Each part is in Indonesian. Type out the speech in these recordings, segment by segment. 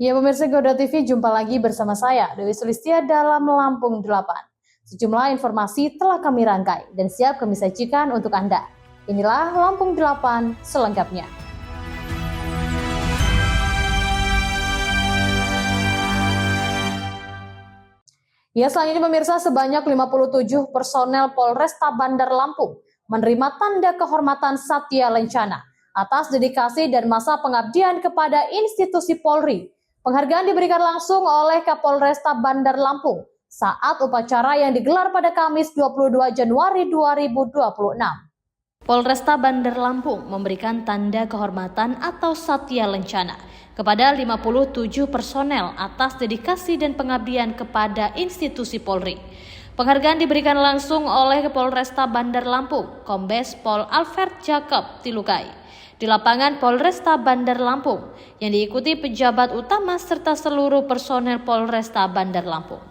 Ya pemirsa Garuda TV, jumpa lagi bersama saya, Dewi Sulistia dalam Lampung 8. Sejumlah informasi telah kami rangkai dan siap kami sajikan untuk Anda. Inilah Lampung 8 selengkapnya. Ya, selanjutnya pemirsa, sebanyak 57 personel Polresta Bandar Lampung menerima tanda kehormatan Satya Lencana atas dedikasi dan masa pengabdian kepada institusi Polri. Penghargaan diberikan langsung oleh Kapolresta Bandar Lampung saat upacara yang digelar pada Kamis 22 Januari 2026. Polresta Bandar Lampung memberikan tanda kehormatan atau Satya Lencana kepada 57 personel atas dedikasi dan pengabdian kepada institusi Polri. Penghargaan diberikan langsung oleh Kapolresta Bandar Lampung, Kombes Pol Alfred Jacob Tilukai, di lapangan Polresta Bandar Lampung yang diikuti pejabat utama serta seluruh personel Polresta Bandar Lampung.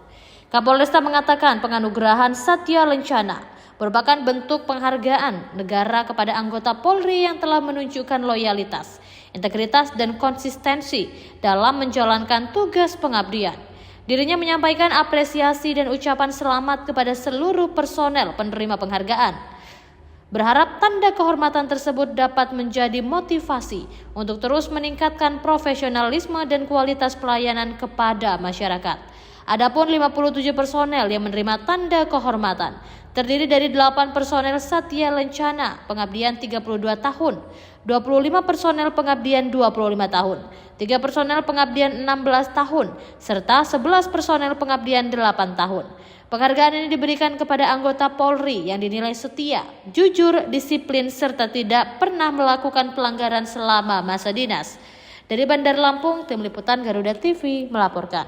Kapolresta mengatakan penganugerahan Satya Lencana merupakan bentuk penghargaan negara kepada anggota Polri yang telah menunjukkan loyalitas, integritas, dan konsistensi dalam menjalankan tugas pengabdian. Dirinya menyampaikan apresiasi dan ucapan selamat kepada seluruh personel penerima penghargaan. Berharap tanda kehormatan tersebut dapat menjadi motivasi untuk terus meningkatkan profesionalisme dan kualitas pelayanan kepada masyarakat. Adapun 57 personel yang menerima tanda kehormatan terdiri dari 8 personel Satya Lencana pengabdian 32 tahun, 25 personel pengabdian 25 tahun, 3 personel pengabdian 16 tahun, serta 11 personel pengabdian 8 tahun. Penghargaan ini diberikan kepada anggota Polri yang dinilai setia, jujur, disiplin, serta tidak pernah melakukan pelanggaran selama masa dinas. Dari Bandar Lampung, Tim Liputan Garuda TV melaporkan.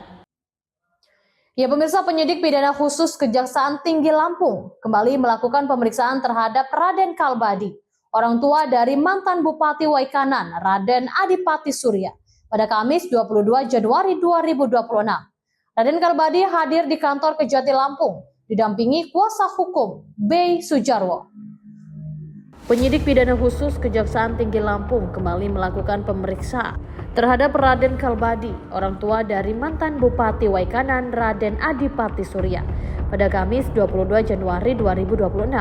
Ya pemirsa, penyidik pidana khusus Kejaksaan Tinggi Lampung kembali melakukan pemeriksaan terhadap Raden Kalbadi, orang tua dari mantan Bupati Waikanan, Raden Adipati Surya, pada Kamis 22 Januari 2026. Raden Kalbadi hadir di kantor Kejati Lampung, didampingi kuasa hukum Bey Sujarwo. Penyidik pidana khusus Kejaksaan Tinggi Lampung kembali melakukan pemeriksaan terhadap Raden Kalbadi, orang tua dari mantan Bupati Waikanan, Raden Adipati Surya, pada Kamis 22 Januari 2026.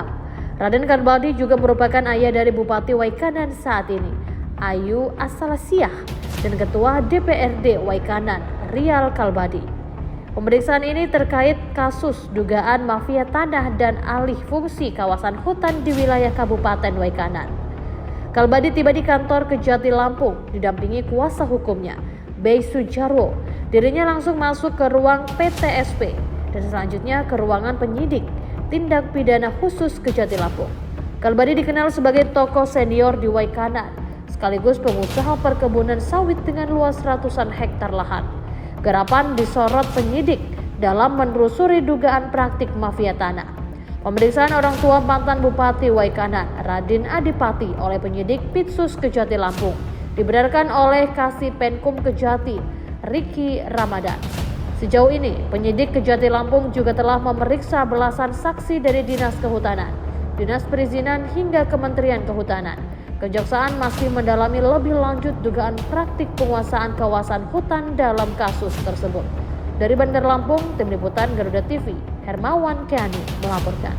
Raden Kalbadi juga merupakan ayah dari Bupati Waikanan saat ini, Ayu Asalasiah, dan Ketua DPRD Waikanan, Rial Kalbadi. Pemeriksaan ini terkait kasus dugaan mafia tanah dan alih fungsi kawasan hutan di wilayah Kabupaten Waikanan. Kalbadi tiba di kantor Kejati Lampung didampingi kuasa hukumnya, Bey Sujarwo. Dirinya langsung masuk ke ruang PTSP dan selanjutnya ke ruangan penyidik tindak pidana khusus Kejati Lampung. Kalbadi dikenal sebagai tokoh senior di Waikanan, sekaligus pengusaha perkebunan sawit dengan luas ratusan hektar lahan. Garapan disorot penyidik dalam menelusuri dugaan praktik mafia tanah. Pemeriksaan orang tua mantan Bupati Waikanan, Raden Adipati, oleh penyidik Pitsus Kejati Lampung dibenarkan oleh Kasih Penkum Kejati, Riki Ramadan. Sejauh ini, penyidik Kejati Lampung juga telah memeriksa belasan saksi dari Dinas Kehutanan, Dinas Perizinan, hingga Kementerian Kehutanan. Kejaksaan masih mendalami lebih lanjut dugaan praktik penguasaan kawasan hutan dalam kasus tersebut. Dari Bandar Lampung, Tim Liputan Garuda TV, Hermawan Keani melaporkan.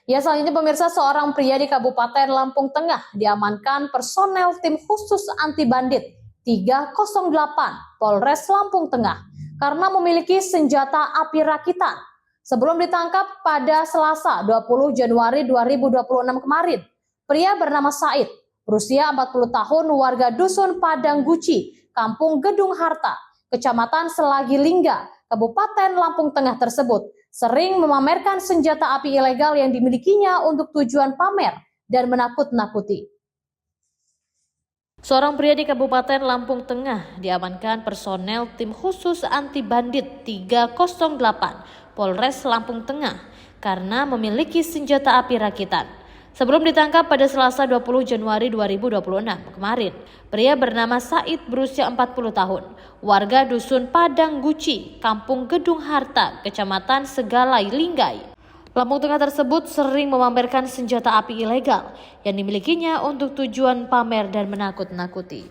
Ya, selanjutnya pemirsa, seorang pria di Kabupaten Lampung Tengah diamankan personel tim khusus anti bandit 308 Polres Lampung Tengah karena memiliki senjata api rakitan. Sebelum ditangkap pada Selasa 20 Januari 2026 kemarin, pria bernama Said, berusia 40 tahun, warga Dusun Padang Guci, Kampung Gedung Harta, Kecamatan Selagi Lingga, Kabupaten Lampung Tengah tersebut sering memamerkan senjata api ilegal yang dimilikinya untuk tujuan pamer dan menakut-nakuti. Seorang pria di Kabupaten Lampung Tengah diamankan personel tim khusus anti bandit 308 Polres Lampung Tengah karena memiliki senjata api rakitan. Sebelum ditangkap pada Selasa 20 Januari 2026 kemarin, pria bernama Said berusia 40 tahun, warga Dusun Padang Guci, Kampung Gedung Harta, Kecamatan Segalai Linggai, Lampung Tengah tersebut sering memamerkan senjata api ilegal yang dimilikinya untuk tujuan pamer dan menakut-nakuti.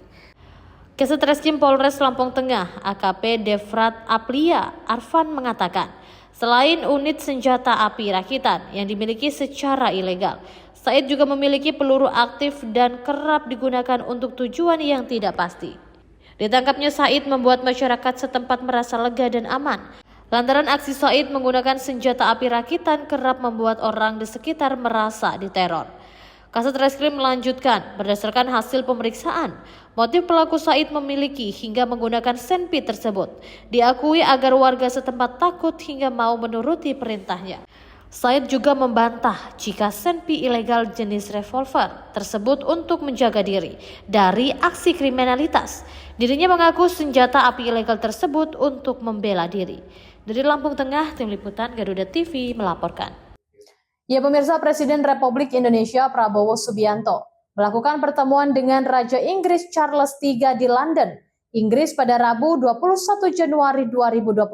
Kasat Reskrim Polres Lampung Tengah, AKP Devrat Aplia Arfan mengatakan, selain unit senjata api rakitan yang dimiliki secara ilegal, Said juga memiliki peluru aktif dan kerap digunakan untuk tujuan yang tidak pasti. Ditangkapnya Said membuat masyarakat setempat merasa lega dan aman. Lantaran aksi Said menggunakan senjata api rakitan kerap membuat orang di sekitar merasa diteror. Kasat Reskrim melanjutkan, berdasarkan hasil pemeriksaan, motif pelaku Said memiliki hingga menggunakan senpi tersebut diakui agar warga setempat takut hingga mau menuruti perintahnya. Said juga membantah jika senpi ilegal jenis revolver tersebut untuk menjaga diri dari aksi kriminalitas. Dirinya mengaku senjata api ilegal tersebut untuk membela diri. Dari Lampung Tengah, Tim Liputan Garuda TV melaporkan. Ya pemirsa, Presiden Republik Indonesia Prabowo Subianto melakukan pertemuan dengan Raja Inggris Charles III di London, Inggris pada Rabu 21 Januari 2026.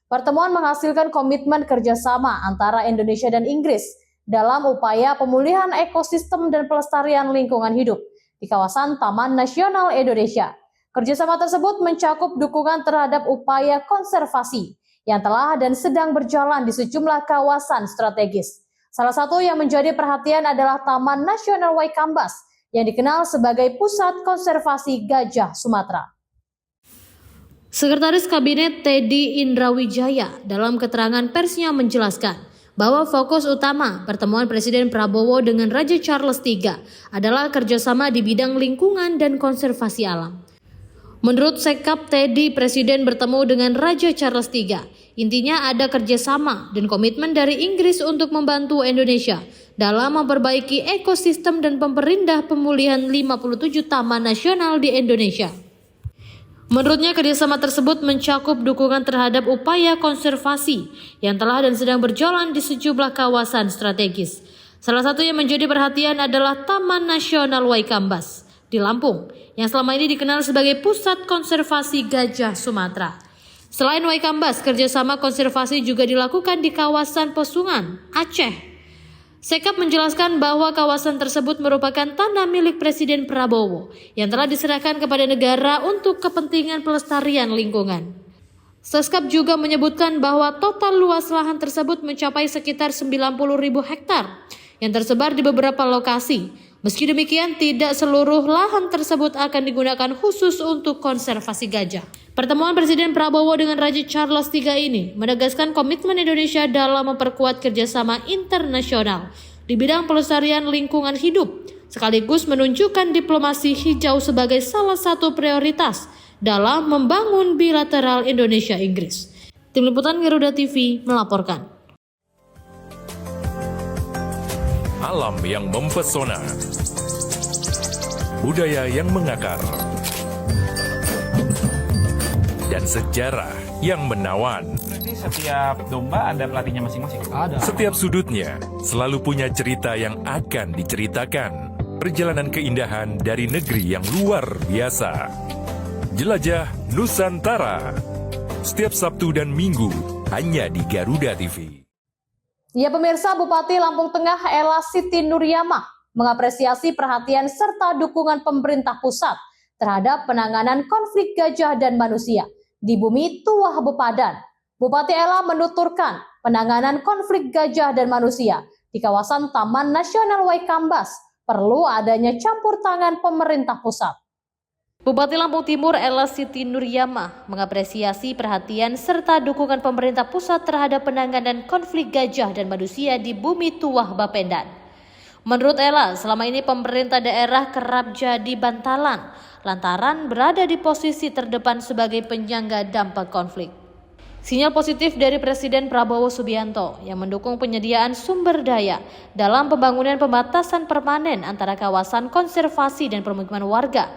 Pertemuan menghasilkan komitmen kerjasama antara Indonesia dan Inggris dalam upaya pemulihan ekosistem dan pelestarian lingkungan hidup di kawasan Taman Nasional Indonesia. Kerjasama tersebut mencakup dukungan terhadap upaya konservasi yang telah dan sedang berjalan di sejumlah kawasan strategis. Salah satu yang menjadi perhatian adalah Taman Nasional Waikambas yang dikenal sebagai pusat konservasi gajah Sumatera. Sekretaris Kabinet Teddy Indrawijaya dalam keterangan persnya menjelaskan bahwa fokus utama pertemuan Presiden Prabowo dengan Raja Charles III adalah kerjasama di bidang lingkungan dan konservasi alam. Menurut Sekap Teddy, Presiden bertemu dengan Raja Charles III. Intinya ada kerjasama dan komitmen dari Inggris untuk membantu Indonesia dalam memperbaiki ekosistem dan memperindah pemulihan 57 taman nasional di Indonesia. Menurutnya kerjasama tersebut mencakup dukungan terhadap upaya konservasi yang telah dan sedang berjalan di sejumlah kawasan strategis. Salah satu yang menjadi perhatian adalah Taman Nasional Waikambas di Lampung yang selama ini dikenal sebagai pusat konservasi gajah Sumatera. Selain Waikambas, kerjasama konservasi juga dilakukan di kawasan Pesungan, Aceh. Sekap menjelaskan bahwa kawasan tersebut merupakan tanah milik Presiden Prabowo yang telah diserahkan kepada negara untuk kepentingan pelestarian lingkungan. Sekap juga menyebutkan bahwa total luas lahan tersebut mencapai sekitar 90.000 hektar yang tersebar di beberapa lokasi. Meski demikian, tidak seluruh lahan tersebut akan digunakan khusus untuk konservasi gajah. Pertemuan Presiden Prabowo dengan Raja Charles III ini menegaskan komitmen Indonesia dalam memperkuat kerjasama internasional di bidang pelestarian lingkungan hidup, sekaligus menunjukkan diplomasi hijau sebagai salah satu prioritas dalam membangun bilateral Indonesia-Inggris. Tim Liputan Garuda TV melaporkan. Alam yang mempesona, budaya yang mengakar, dan sejarah yang menawan. Berarti setiap domba ada pelatihnya masing-masing? Ada. Setiap sudutnya selalu punya cerita yang akan diceritakan. Perjalanan keindahan dari negeri yang luar biasa. Jelajah Nusantara. Setiap Sabtu dan Minggu hanya di Garuda TV. Ya pemirsa, Bupati Lampung Tengah Ella Siti Nuryamah mengapresiasi perhatian serta dukungan pemerintah pusat terhadap penanganan konflik gajah dan manusia di Bumi Tuwah Bepadan. Bupati Ella menuturkan penanganan konflik gajah dan manusia di kawasan Taman Nasional Waikambas perlu adanya campur tangan pemerintah pusat. Bupati Lampung Timur Ella Siti Nuryamah mengapresiasi perhatian serta dukungan pemerintah pusat terhadap penanganan konflik gajah dan manusia di Bumi Tuwah Bapenda. Menurut Ella, selama ini pemerintah daerah kerap jadi bantalan lantaran berada di posisi terdepan sebagai penyangga dampak konflik. Sinyal positif dari Presiden Prabowo Subianto yang mendukung penyediaan sumber daya dalam pembangunan pembatasan permanen antara kawasan konservasi dan permukiman warga.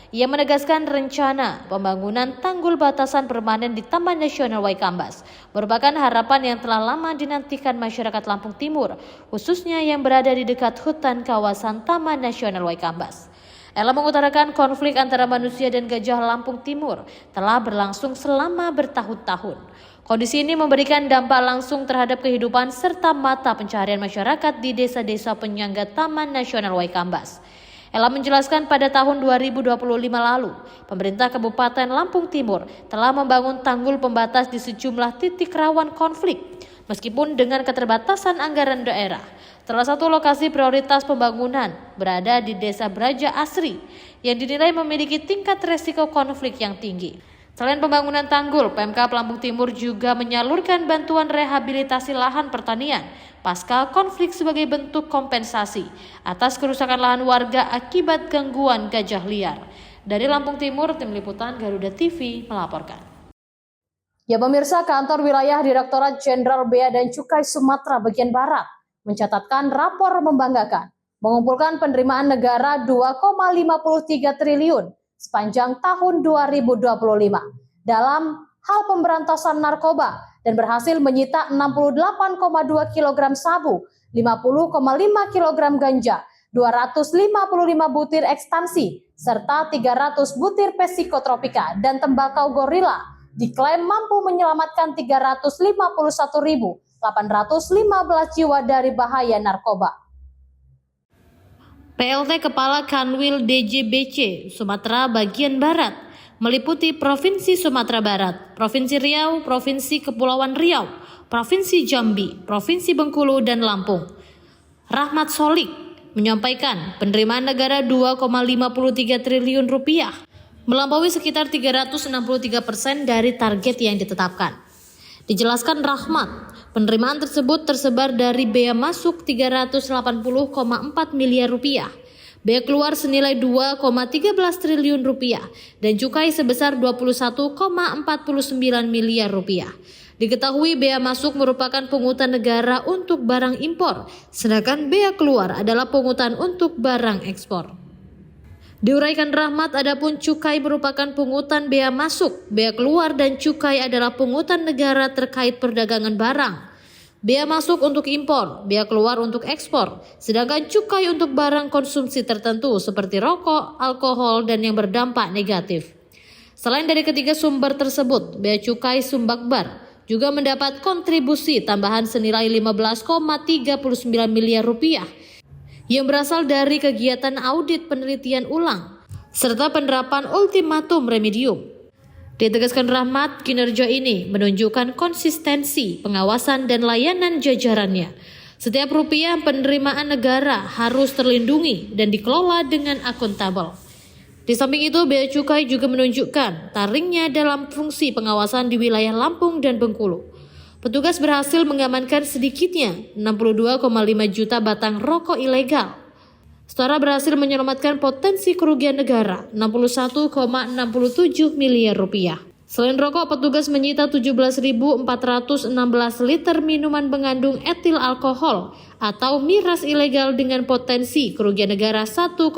Ia menegaskan rencana pembangunan tanggul batasan permanen di Taman Nasional Waikambas merupakan harapan yang telah lama dinantikan masyarakat Lampung Timur, khususnya yang berada di dekat hutan kawasan Taman Nasional Waikambas. Ella mengutarakan konflik antara manusia dan gajah Lampung Timur telah berlangsung selama bertahun-tahun. Kondisi ini memberikan dampak langsung terhadap kehidupan serta mata pencaharian masyarakat di desa-desa penyangga Taman Nasional Waikambas. Ella menjelaskan pada tahun 2025 lalu, pemerintah Kabupaten Lampung Timur telah membangun tanggul pembatas di sejumlah titik rawan konflik, meskipun dengan keterbatasan anggaran daerah. Salah satu lokasi prioritas pembangunan berada di Desa Braja Asri yang dinilai memiliki tingkat resiko konflik yang tinggi. Selain pembangunan tanggul, Pemkab Lampung Timur juga menyalurkan bantuan rehabilitasi lahan pertanian pasca konflik sebagai bentuk kompensasi atas kerusakan lahan warga akibat gangguan gajah liar. Dari Lampung Timur, Tim Liputan Garuda TV melaporkan. Ya pemirsa, kantor wilayah Direktorat Jenderal Bea dan Cukai Sumatera bagian Barat mencatatkan rapor membanggakan, mengumpulkan penerimaan negara 2,53 triliun sepanjang tahun 2025 dalam hal pemberantasan narkoba dan berhasil menyita 68,2 kg sabu, 50,5 kg ganja, 255 butir ekstansi, serta 300 butir psikotropika dan tembakau gorila diklaim mampu menyelamatkan 351.815 jiwa dari bahaya narkoba. PLT Kepala Kanwil DJBC Sumatera bagian Barat meliputi Provinsi Sumatera Barat, Provinsi Riau, Provinsi Kepulauan Riau, Provinsi Jambi, Provinsi Bengkulu, dan Lampung. Rahmat Solik menyampaikan penerimaan negara 2,53 triliun rupiah, melampaui sekitar 363% dari target yang ditetapkan. Dijelaskan Rahmat, penerimaan tersebut tersebar dari bea masuk 380,4 miliar rupiah, bea keluar senilai 2,13 triliun rupiah, dan cukai sebesar 21,49 miliar rupiah. Diketahui bea masuk merupakan pungutan negara untuk barang impor, sedangkan bea keluar adalah pungutan untuk barang ekspor. Diuraikan Rahmat, adapun cukai merupakan pungutan bea masuk, bea keluar dan cukai adalah pungutan negara terkait perdagangan barang. Bea masuk untuk impor, bea keluar untuk ekspor, sedangkan cukai untuk barang konsumsi tertentu seperti rokok, alkohol, dan yang berdampak negatif. Selain dari ketiga sumber tersebut, bea cukai Sumbakbar juga mendapat kontribusi tambahan senilai 15,39 miliar rupiah yang berasal dari kegiatan audit penelitian ulang serta penerapan ultimatum remedium. Ditegaskan Rahmat, kinerja ini menunjukkan konsistensi pengawasan dan layanan jajarannya. Setiap rupiah penerimaan negara harus terlindungi dan dikelola dengan akuntabel. Di samping itu, bea cukai juga menunjukkan taringnya dalam fungsi pengawasan di wilayah Lampung dan Bengkulu. Petugas berhasil mengamankan sedikitnya 62,5 juta batang rokok ilegal. Setara berhasil menyelamatkan potensi kerugian negara 61,67 miliar rupiah. Selain rokok, petugas menyita 17.416 liter minuman mengandung etil alkohol atau miras ilegal dengan potensi kerugian negara 1,54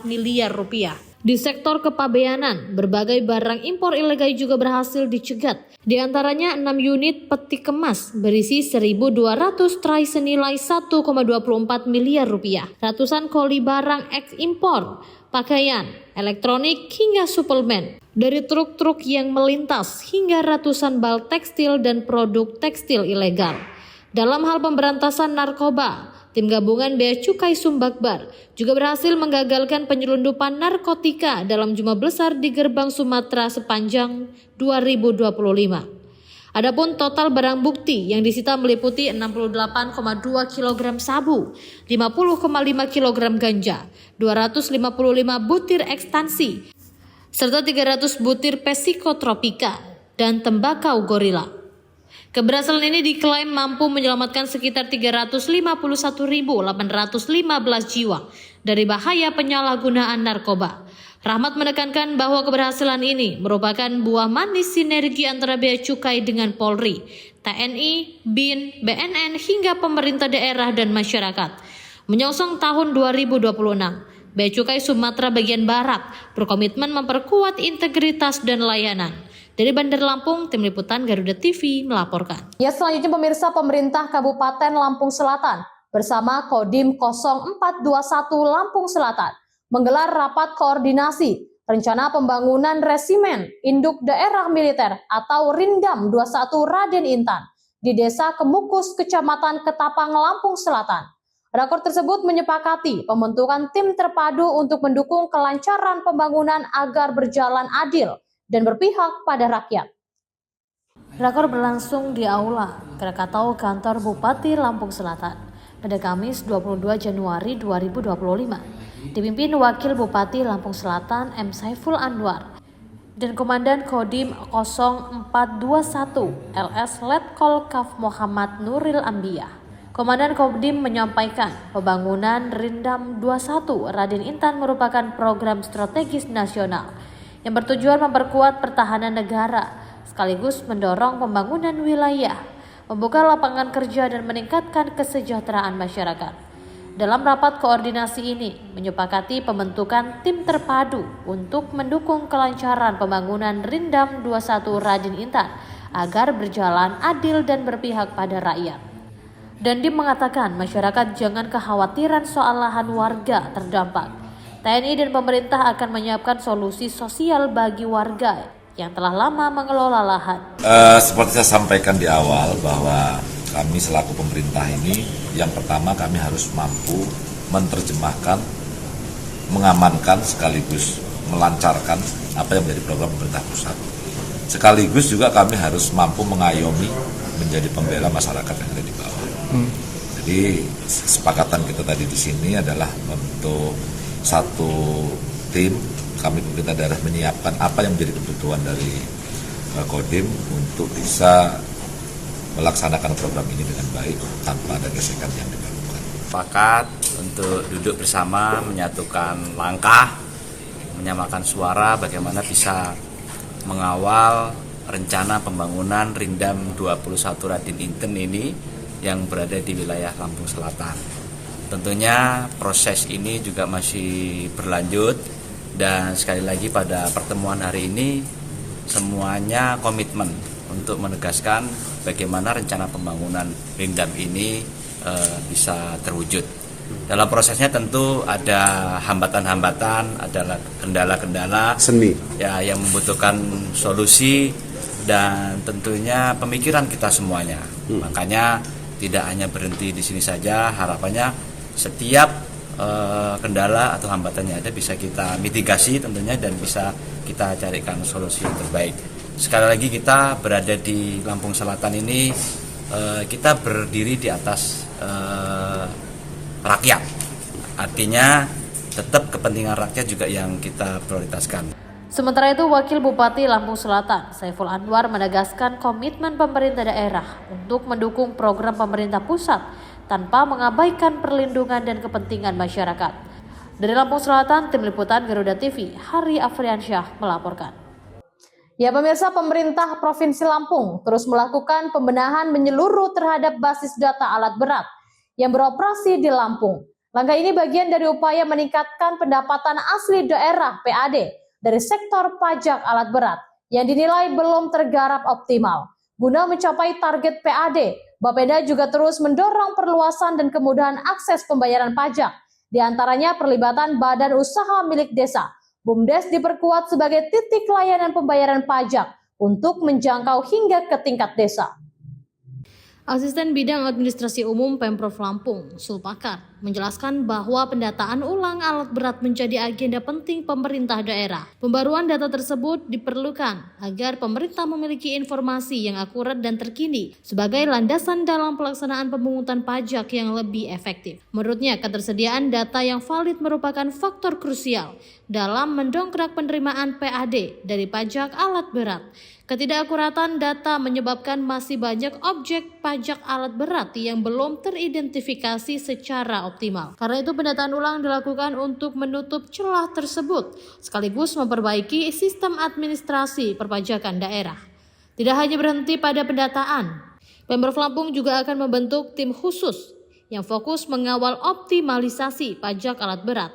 miliar rupiah. Di sektor kepabeanan, berbagai barang impor ilegal juga berhasil dicegat. Di antaranya 6 unit peti kemas berisi 1.200 tray senilai 1,24 miliar rupiah. Ratusan koli barang ekspor, pakaian, elektronik hingga suplemen. Dari truk-truk yang melintas hingga ratusan bal tekstil dan produk tekstil ilegal. Dalam hal pemberantasan narkoba, Tim Gabungan Bea Cukai Sumbakbar juga berhasil menggagalkan penyelundupan narkotika dalam jumlah besar di gerbang Sumatera sepanjang 2025. Adapun total barang bukti yang disita meliputi 68,2 kg sabu, 50,5 kg ganja, 255 butir ekstansi, serta 300 butir psikotropika dan tembakau gorila. Keberhasilan ini diklaim mampu menyelamatkan sekitar 351.815 jiwa dari bahaya penyalahgunaan narkoba. Rahmat menekankan bahwa keberhasilan ini merupakan buah manis sinergi antara Bea Cukai dengan Polri, TNI, BIN, BNN hingga pemerintah daerah dan masyarakat. Menyongsong tahun 2026, Bea Cukai Sumatera bagian Barat berkomitmen memperkuat integritas dan layanan. Dari Bandar Lampung, Tim Liputan Garuda TV melaporkan. Ya, selanjutnya pemirsa, pemerintah Kabupaten Lampung Selatan bersama Kodim 0421 Lampung Selatan menggelar rapat koordinasi rencana pembangunan resimen induk daerah militer atau Rindam 21 Raden Intan di Desa Kemukus, Kecamatan Ketapang, Lampung Selatan. Rakor tersebut menyepakati pembentukan tim terpadu untuk mendukung kelancaran pembangunan agar berjalan adil dan berpihak pada rakyat. Rakor berlangsung di Aula Krakatau Kantor Bupati Lampung Selatan pada Kamis 22 Januari 2025. Dipimpin Wakil Bupati Lampung Selatan M. Saiful Anwar dan Komandan Kodim 0421 LS Letkol Kaf Muhammad Nuril Ambiyah. Komandan Kodim menyampaikan pembangunan Rindam 21 Raden Intan merupakan program strategis nasional yang bertujuan memperkuat pertahanan negara sekaligus mendorong pembangunan wilayah, membuka lapangan kerja dan meningkatkan kesejahteraan masyarakat. Dalam rapat koordinasi ini menyepakati pembentukan tim terpadu untuk mendukung kelancaran pembangunan Rindam 21 Raden Intan agar berjalan adil dan berpihak pada rakyat. Dandim mengatakan masyarakat jangan kekhawatiran soal lahan warga terdampak. TNI dan pemerintah akan menyiapkan solusi sosial bagi warga yang telah lama mengelola lahan. Seperti saya sampaikan di awal bahwa kami selaku pemerintah ini yang pertama kami harus mampu menerjemahkan, mengamankan sekaligus melancarkan apa yang menjadi program pemerintah pusat. Sekaligus juga kami harus mampu mengayomi menjadi pembela masyarakat yang ada di bawah. Jadi kesepakatan kita tadi di sini adalah untuk satu tim, kami pemerintah daerah menyiapkan apa yang menjadi kebutuhan dari Kodim untuk bisa melaksanakan program ini dengan baik tanpa ada gesekan yang diperlukan. Sepakat untuk duduk bersama, menyatukan langkah, menyamakan suara bagaimana bisa mengawal rencana pembangunan Rindam 21 Raden Inten ini yang berada di wilayah Lampung Selatan. Tentunya proses ini juga masih berlanjut dan sekali lagi pada pertemuan hari ini semuanya komitmen untuk menegaskan bagaimana rencana pembangunan Rindam ini bisa terwujud. Dalam prosesnya tentu ada hambatan-hambatan, ada kendala-kendala seni ya yang membutuhkan solusi dan tentunya pemikiran kita semuanya. Makanya tidak hanya berhenti di sini saja, harapannya setiap kendala atau hambatan yang ada bisa kita mitigasi tentunya dan bisa kita carikan solusi yang terbaik. Sekali lagi kita berada di Lampung Selatan ini, kita berdiri di atas rakyat. Artinya tetap kepentingan rakyat juga yang kita prioritaskan. Sementara itu, Wakil Bupati Lampung Selatan, Saiful Anwar menegaskan komitmen pemerintah daerah untuk mendukung program pemerintah pusat tanpa mengabaikan perlindungan dan kepentingan masyarakat. Dari Lampung Selatan, Tim Liputan Garuda TV, Hari Afriansyah melaporkan. Ya pemirsa, pemerintah Provinsi Lampung terus melakukan pembenahan menyeluruh terhadap basis data alat berat yang beroperasi di Lampung. Langkah ini bagian dari upaya meningkatkan pendapatan asli daerah PAD dari sektor pajak alat berat yang dinilai belum tergarap optimal. Guna mencapai target PAD, Bapeda juga terus mendorong perluasan dan kemudahan akses pembayaran pajak, di antaranya perlibatan badan usaha milik desa. BUMDes diperkuat sebagai titik layanan pembayaran pajak untuk menjangkau hingga ke tingkat desa. Asisten Bidang Administrasi Umum Pemprov Lampung, Sulpakar, menjelaskan bahwa pendataan ulang alat berat menjadi agenda penting pemerintah daerah. Pembaruan data tersebut diperlukan agar pemerintah memiliki informasi yang akurat dan terkini sebagai landasan dalam pelaksanaan pemungutan pajak yang lebih efektif. Menurutnya, ketersediaan data yang valid merupakan faktor krusial dalam mendongkrak penerimaan PAD dari pajak alat berat. Ketidakakuratan data menyebabkan masih banyak objek pajak alat berat yang belum teridentifikasi secara optimal. Karena itu pendataan ulang dilakukan untuk menutup celah tersebut, sekaligus memperbaiki sistem administrasi perpajakan daerah. Tidak hanya berhenti pada pendataan, Pemprov Lampung juga akan membentuk tim khusus yang fokus mengawal optimalisasi pajak alat berat.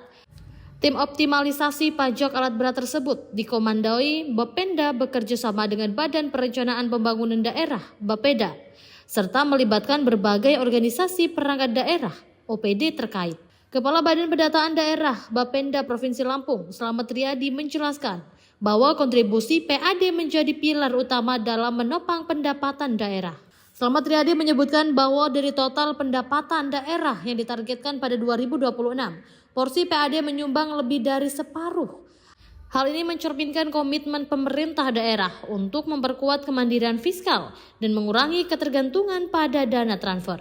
Tim optimalisasi pajak alat berat tersebut dikomandoi Bapenda bekerja sama dengan Badan Perencanaan Pembangunan Daerah Bapeda, serta melibatkan berbagai organisasi perangkat daerah OPD terkait. Kepala Badan Pendataan Daerah Bapenda Provinsi Lampung, Slamet Riyadi menjelaskan bahwa kontribusi PAD menjadi pilar utama dalam menopang pendapatan daerah. Slamet Riyadi menyebutkan bahwa dari total pendapatan daerah yang ditargetkan pada 2026, porsi PAD menyumbang lebih dari separuh. Hal ini mencerminkan komitmen pemerintah daerah untuk memperkuat kemandirian fiskal dan mengurangi ketergantungan pada dana transfer.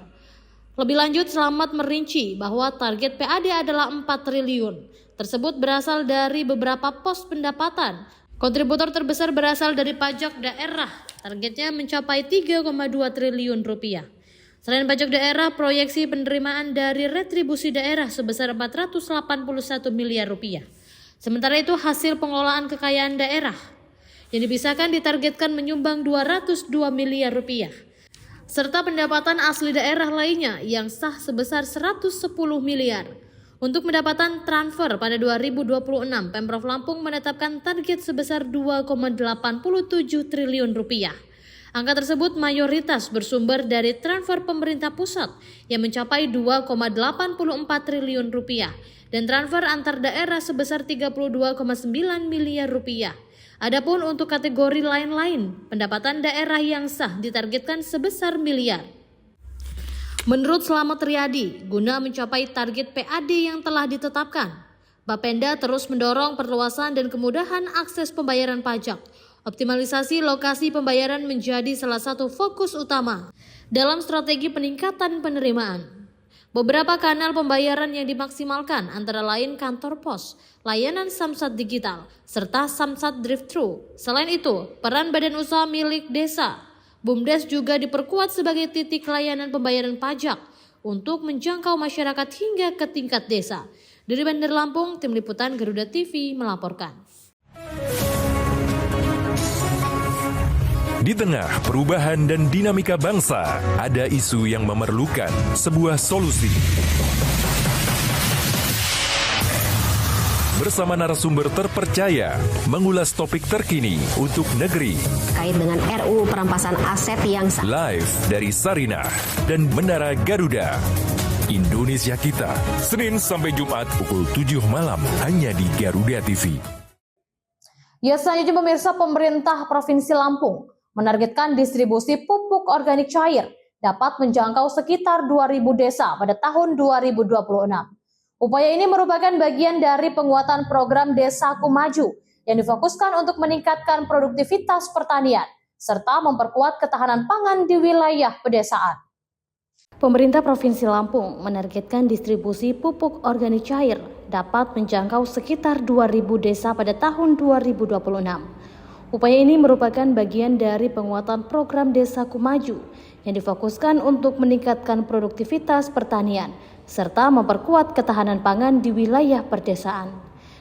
Lebih lanjut, Slamet merinci bahwa target PAD adalah 4 triliun. Tersebut berasal dari beberapa pos pendapatan. Kontributor terbesar berasal dari pajak daerah, targetnya mencapai 3,2 triliun rupiah. Selain pajak daerah, proyeksi penerimaan dari retribusi daerah sebesar 481 miliar rupiah. Sementara itu hasil pengelolaan kekayaan daerah yang dipisahkan ditargetkan menyumbang 202 miliar rupiah. Serta pendapatan asli daerah lainnya yang sah sebesar 110 miliar. Untuk pendapatan transfer pada 2026, Pemprov Lampung menetapkan target sebesar 2,87 triliun rupiah. Angka tersebut mayoritas bersumber dari transfer pemerintah pusat yang mencapai 2,84 triliun rupiah dan transfer antar daerah sebesar 32,9 miliar rupiah. Adapun untuk kategori lain-lain, pendapatan daerah yang sah ditargetkan sebesar miliar. Menurut Slamet Riyadi, guna mencapai target PAD yang telah ditetapkan, Bapenda terus mendorong perluasan dan kemudahan akses pembayaran pajak. Optimalisasi lokasi pembayaran menjadi salah satu fokus utama dalam strategi peningkatan penerimaan. Beberapa kanal pembayaran yang dimaksimalkan antara lain kantor pos, layanan Samsat digital, serta Samsat drive-thru. Selain itu, peran badan usaha milik desa BUMDes juga diperkuat sebagai titik layanan pembayaran pajak untuk menjangkau masyarakat hingga ke tingkat desa. Dari Bandar Lampung, Tim Liputan Garuda TV melaporkan. Di tengah perubahan dan dinamika bangsa, ada isu yang memerlukan sebuah solusi. Bersama narasumber terpercaya, mengulas topik terkini untuk negeri. Kait dengan RUU perampasan aset yang Live dari Sarinah dan Menara Garuda. Indonesia Kita, Senin sampai Jumat pukul 7 malam hanya di Garuda TV. Ya, selanjutnya pemirsa, pemerintah Provinsi Lampung menargetkan distribusi pupuk organik cair dapat menjangkau sekitar 2.000 desa pada tahun 2026. Upaya ini merupakan bagian dari penguatan program Desaku Maju yang difokuskan untuk meningkatkan produktivitas pertanian serta memperkuat ketahanan pangan di wilayah pedesaan. Pemerintah Provinsi Lampung menargetkan distribusi pupuk organik cair dapat menjangkau sekitar 2.000 desa pada tahun 2026. Upaya ini merupakan bagian dari penguatan program Desaku Maju yang difokuskan untuk meningkatkan produktivitas pertanian serta memperkuat ketahanan pangan di wilayah perdesaan.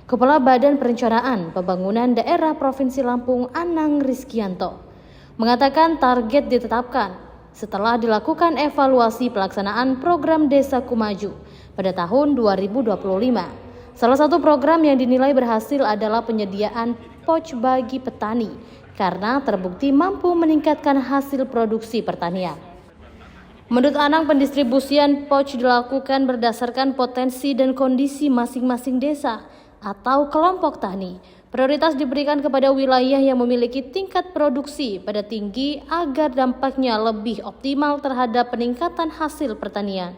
Kepala Badan Perencanaan Pembangunan Daerah Provinsi Lampung, Anang Rizkianto, mengatakan target ditetapkan setelah dilakukan evaluasi pelaksanaan program Desaku Maju pada tahun 2025. Salah satu program yang dinilai berhasil adalah penyediaan pouch bagi petani karena terbukti mampu meningkatkan hasil produksi pertanian. Menurut Anang, pendistribusian pouch dilakukan berdasarkan potensi dan kondisi masing-masing desa atau kelompok tani. Prioritas diberikan kepada wilayah yang memiliki tingkat produksi pada tinggi agar dampaknya lebih optimal terhadap peningkatan hasil pertanian.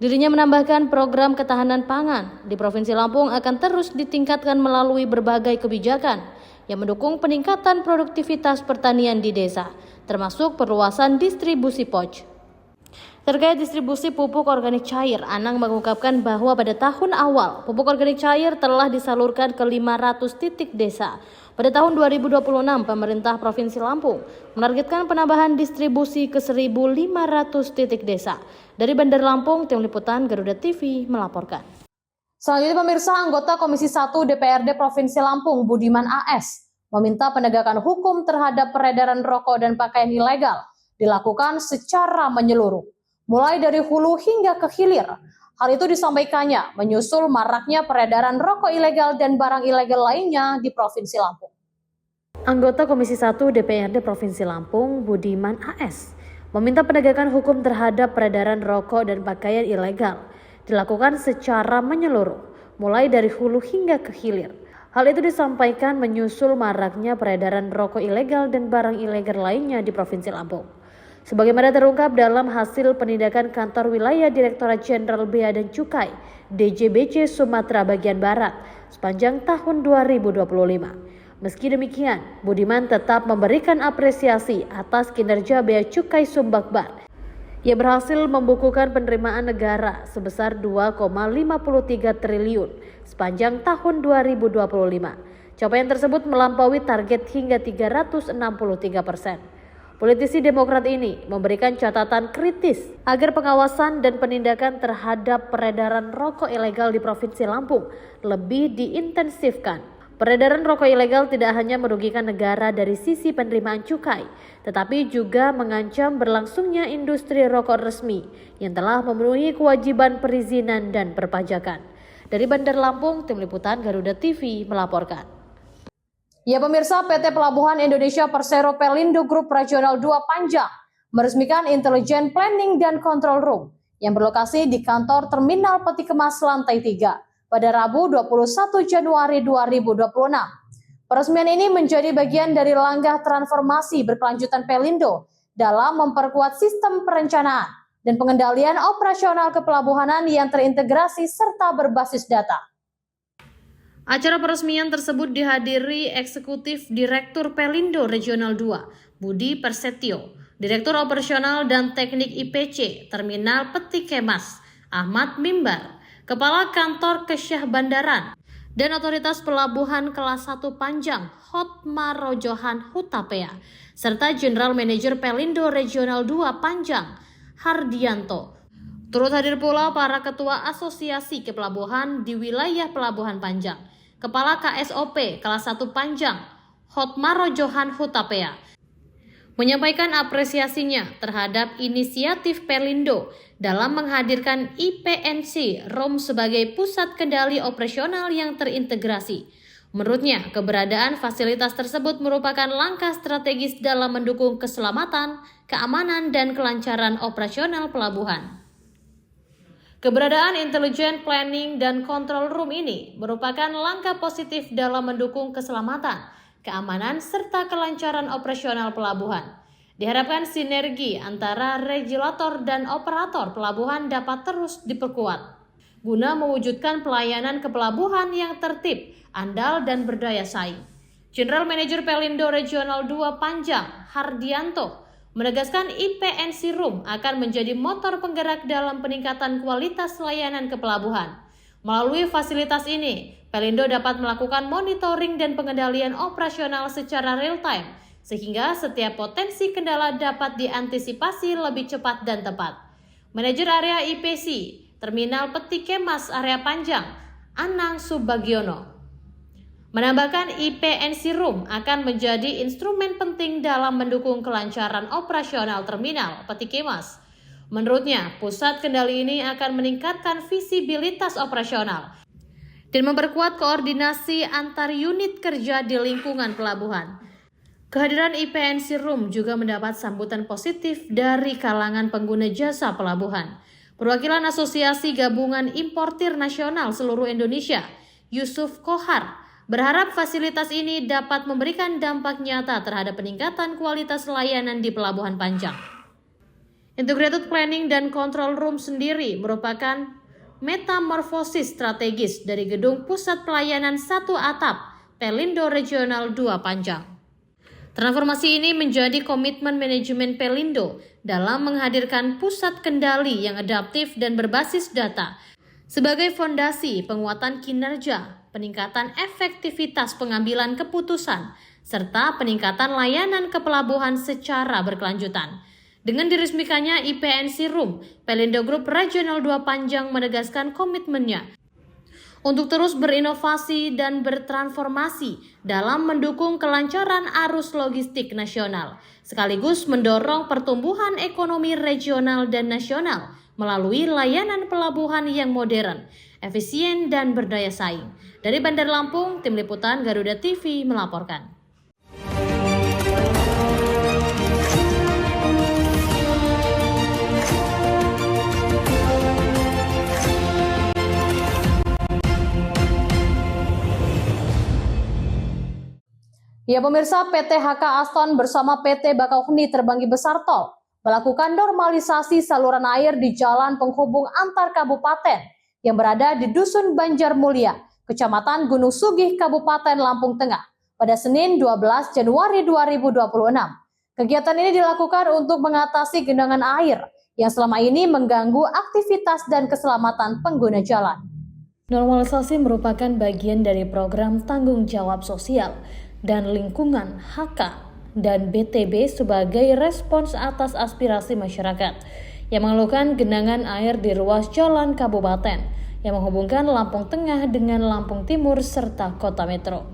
Dirinya menambahkan program ketahanan pangan di Provinsi Lampung akan terus ditingkatkan melalui berbagai kebijakan yang mendukung peningkatan produktivitas pertanian di desa, termasuk perluasan distribusi pouch. Terkait distribusi pupuk organik cair, Anang mengungkapkan bahwa pada tahun awal, pupuk organik cair telah disalurkan ke 500 titik desa. Pada tahun 2026, pemerintah Provinsi Lampung menargetkan penambahan distribusi ke 1.500 titik desa. Dari Bandar Lampung, Tim Liputan Garuda TV melaporkan. Selanjutnya pemirsa, anggota Komisi 1 DPRD Provinsi Lampung, Budiman AS, meminta penegakan hukum terhadap peredaran rokok dan pakaian ilegal dilakukan secara menyeluruh, mulai dari hulu hingga ke hilir. Hal itu disampaikannya menyusul maraknya peredaran rokok ilegal dan barang ilegal lainnya di Provinsi Lampung. Anggota Komisi 1 DPRD Provinsi Lampung, Budiman AS, meminta penegakan hukum terhadap peredaran rokok dan pakaian ilegal dilakukan secara menyeluruh, mulai dari hulu hingga ke hilir. Hal itu disampaikan menyusul maraknya peredaran rokok ilegal dan barang ilegal lainnya di Provinsi Lampung. Sebagaimana terungkap dalam hasil penindakan Kantor Wilayah Direktorat Jenderal Bea dan Cukai DJBC Sumatera Bagian Barat sepanjang tahun 2025. Meski demikian, Budiman tetap memberikan apresiasi atas kinerja Bea Cukai Sumbakbar. Ia berhasil membukukan penerimaan negara sebesar 2,53 triliun sepanjang tahun 2025. Capaian tersebut melampaui target hingga 363%. Politisi Demokrat ini memberikan catatan kritis agar pengawasan dan penindakan terhadap peredaran rokok ilegal di Provinsi Lampung lebih diintensifkan. Peredaran rokok ilegal tidak hanya merugikan negara dari sisi penerimaan cukai, tetapi juga mengancam berlangsungnya industri rokok resmi yang telah memenuhi kewajiban perizinan dan perpajakan. Dari Bandar Lampung, Tim Liputan Garuda TV melaporkan. Ya pemirsa, PT Pelabuhan Indonesia Persero Pelindo Group Regional 2 Panjang meresmikan Intelligent Planning dan Control Room yang berlokasi di kantor Terminal Peti Kemas Lantai 3 pada Rabu 21 Januari 2026. Peresmian ini menjadi bagian dari langkah transformasi berkelanjutan Pelindo dalam memperkuat sistem perencanaan dan pengendalian operasional kepelabuhanan yang terintegrasi serta berbasis data. Acara peresmian tersebut dihadiri Eksekutif Direktur Pelindo Regional 2, Budi Persetio, Direktur Operasional dan Teknik IPC Terminal Peti Kemas, Ahmad Mimbar, Kepala Kantor Kesyah Bandaran, dan Otoritas Pelabuhan Kelas 1 Panjang, Hotmarojohan Hutapea, serta General Manager Pelindo Regional 2 Panjang, Hardianto. Turut hadir pula para Ketua Asosiasi Kepelabuhan di wilayah Pelabuhan Panjang, Kepala KSOP Kelas 1 Panjang, Hotmarojohan Hutapea, menyampaikan apresiasinya terhadap inisiatif Pelindo dalam menghadirkan IPNC ROM sebagai pusat kendali operasional yang terintegrasi. Menurutnya, keberadaan fasilitas tersebut merupakan langkah strategis dalam mendukung keselamatan, keamanan, dan kelancaran operasional pelabuhan. Keberadaan Intelligent Planning dan Control Room ini merupakan langkah positif dalam mendukung keselamatan, keamanan, serta kelancaran operasional pelabuhan. Diharapkan sinergi antara regulator dan operator pelabuhan dapat terus diperkuat, guna mewujudkan pelayanan kepelabuhan yang tertib, andal, dan berdaya saing. General Manager Pelindo Regional 2 Panjang, Hardianto, menegaskan IPNC Room akan menjadi motor penggerak dalam peningkatan kualitas layanan kepelabuhan. Melalui fasilitas ini, Pelindo dapat melakukan monitoring dan pengendalian operasional secara real-time, sehingga setiap potensi kendala dapat diantisipasi lebih cepat dan tepat. Manajer Area IPC, Terminal Peti Kemas Area Panjang, Anang Subagiono, menambahkan IPNC Room akan menjadi instrumen penting dalam mendukung kelancaran operasional Terminal Peti Kemas. Menurutnya, pusat kendali ini akan meningkatkan visibilitas operasional dan memperkuat koordinasi antar unit kerja di lingkungan pelabuhan. Kehadiran IPNC Room juga mendapat sambutan positif dari kalangan pengguna jasa pelabuhan. Perwakilan Asosiasi Gabungan Importir Nasional seluruh Indonesia, Yusuf Kohar, berharap fasilitas ini dapat memberikan dampak nyata terhadap peningkatan kualitas layanan di Pelabuhan Panjang. Integrated Planning dan Control Room sendiri merupakan metamorfosis strategis dari gedung pusat pelayanan satu atap Pelindo Regional 2 Panjang. Transformasi ini menjadi komitmen manajemen Pelindo dalam menghadirkan pusat kendali yang adaptif dan berbasis data sebagai fondasi penguatan kinerja, peningkatan efektivitas pengambilan keputusan, serta peningkatan layanan kepelabuhan secara berkelanjutan. Dengan diresmikannya IPNC Room, Pelindo Group Regional 2 Panjang menegaskan komitmennya untuk terus berinovasi dan bertransformasi dalam mendukung kelancaran arus logistik nasional, sekaligus mendorong pertumbuhan ekonomi regional dan nasional melalui layanan pelabuhan yang modern, efisien, dan berdaya saing. Dari Bandar Lampung, Tim Liputan Garuda TV melaporkan. Ya pemirsa, PT HK Aston bersama PT Bakauheni Terbanggi Besar Tol melakukan normalisasi saluran air di jalan penghubung antar kabupaten yang berada di Dusun Banjarmulia, Kecamatan Gunung Sugih, Kabupaten Lampung Tengah pada Senin 12 Januari 2026. Kegiatan ini dilakukan untuk mengatasi genangan air yang selama ini mengganggu aktivitas dan keselamatan pengguna jalan. Normalisasi merupakan bagian dari program tanggung jawab sosial dan lingkungan HK dan BTB sebagai respons atas aspirasi masyarakat yang mengeluhkan genangan air di ruas jalan kabupaten yang menghubungkan Lampung Tengah dengan Lampung Timur serta Kota Metro.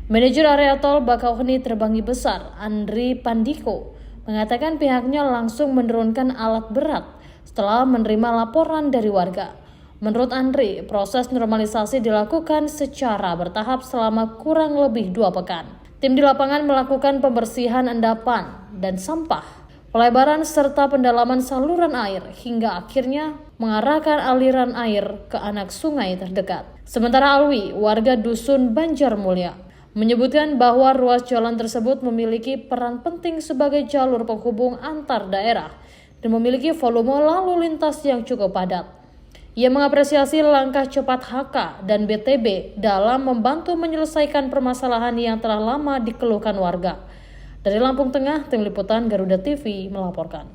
Manajer area tol Bakauheni Terbangi Besar, Andri Pandiko, mengatakan pihaknya langsung menurunkan alat berat setelah menerima laporan dari warga. Menurut Andri, proses normalisasi dilakukan secara bertahap selama kurang lebih 2 pekan. Tim di lapangan melakukan pembersihan endapan dan sampah, pelebaran serta pendalaman saluran air hingga akhirnya mengarahkan aliran air ke anak sungai terdekat. Sementara Alwi, warga Dusun Banjarmulia, menyebutkan bahwa ruas jalan tersebut memiliki peran penting sebagai jalur penghubung antar daerah dan memiliki volume lalu lintas yang cukup padat. Ia mengapresiasi langkah cepat HK dan BTB dalam membantu menyelesaikan permasalahan yang telah lama dikeluhkan warga. Dari Lampung Tengah, Tim Liputan Garuda TV melaporkan.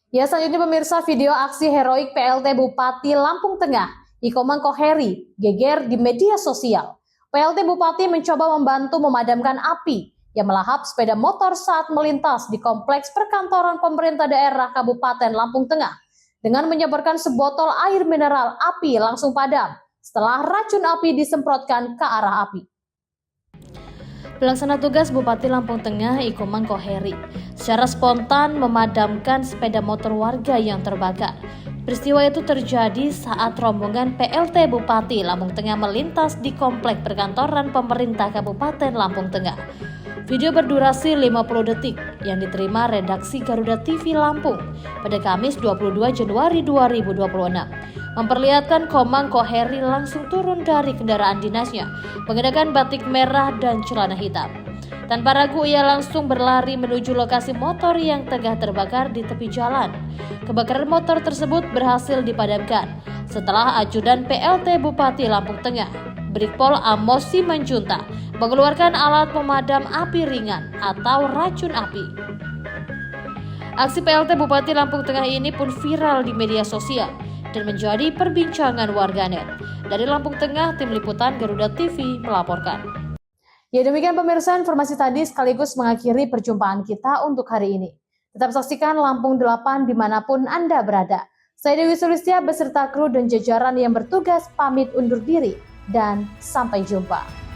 Ya, selanjutnya pemirsa, video aksi heroik PLT Bupati Lampung Tengah, Ikoman Koheri, geger di media sosial. PLT Bupati mencoba membantu memadamkan api yang melahap sepeda motor saat melintas di kompleks perkantoran pemerintah daerah Kabupaten Lampung Tengah. Dengan menyebarkan sebotol air mineral, api langsung padam setelah racun api disemprotkan ke arah api. Pelaksana tugas Bupati Lampung Tengah, Ikoman Koheri, secara spontan memadamkan sepeda motor warga yang terbakar. Peristiwa itu terjadi saat rombongan PLT Bupati Lampung Tengah melintas di komplek perkantoran pemerintah Kabupaten Lampung Tengah. Video berdurasi 50 detik yang diterima redaksi Garuda TV Lampung pada Kamis 22 Januari 2026 memperlihatkan Komang Koheri langsung turun dari kendaraan dinasnya mengenakan batik merah dan celana hitam. Tanpa ragu ia langsung berlari menuju lokasi motor yang tengah terbakar di tepi jalan. Kebakaran motor tersebut berhasil dipadamkan setelah ajudan PLT Bupati Lampung Tengah, Brigpol Amos Simanjunta, mengeluarkan alat pemadam api ringan atau racun api. Aksi PLT Bupati Lampung Tengah ini pun viral di media sosial dan menjadi perbincangan warganet. Dari Lampung Tengah, Tim Liputan Garuda TV melaporkan. Ya, demikian pemirsa, informasi tadi sekaligus mengakhiri perjumpaan kita untuk hari ini. Tetap saksikan Lampung 8 dimanapun Anda berada. Saya Dewi Sulistya beserta kru dan jajaran yang bertugas pamit undur diri dan sampai jumpa.